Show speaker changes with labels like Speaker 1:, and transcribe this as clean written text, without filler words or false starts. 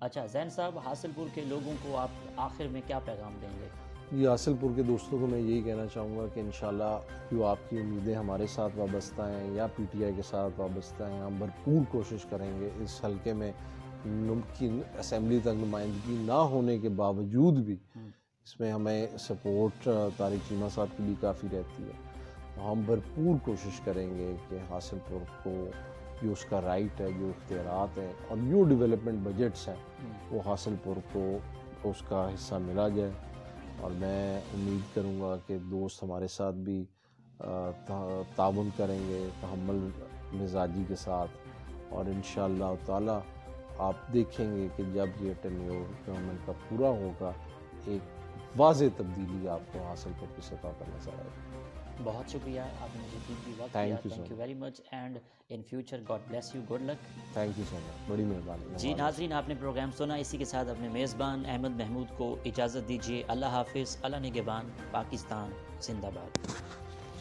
Speaker 1: اچھا زین صاحب، حاصل پور کے لوگوں کو آپ آخر میں کیا پیغام دیں گے؟
Speaker 2: یہ حاصل پور کے دوستوں کو میں یہی کہنا چاہوں گا کہ انشاءاللہ جو آپ کی امیدیں ہمارے ساتھ وابستہ ہیں یا پی ٹی آئی کے ساتھ وابستہ ہیں، ہم بھرپور کوشش کریں گے اس حلقے میں ممکن اسمبلی تک نمائندگی نہ ہونے کے باوجود بھی اس میں ہمیں سپورٹ طارق چیمہ صاحب کی بھی کافی رہتی ہے. ہم بھرپور کوشش کریں گے کہ حاصل پور کو جو اس کا رائٹ ہے، جو اختیارات ہیں اور جو ڈیولپمنٹ بجٹس ہیں وہ حاصل پور کو اس کا حصہ ملا جائے. اور میں امید کروں گا کہ دوست ہمارے ساتھ بھی تعاون کریں گے تحمل مزاجی کے ساتھ، اور انشاءاللہ تعالی آپ دیکھیں گے کہ جب یہ ٹینیور گورنمنٹ کا پورا ہوگا ایک واضح تبدیلی آپ کو حاصل پور کی سطح پر نظر آئے گی.
Speaker 1: بہت شکریہ، آپ نے مجھے قیمتی وقت دیا.
Speaker 2: Thank you so
Speaker 1: thank you
Speaker 2: much.
Speaker 1: Very much and in future God bless you, good luck.
Speaker 2: Thank you so much, بڑی مہربانی.
Speaker 1: جی ناظرین، آپ نے پروگرام سنا. اسی کے ساتھ اپنے میزبان احمد محمود کو اجازت دیجیے. اللہ حافظ، اللہ نگہبان. پاکستان زندہ باد.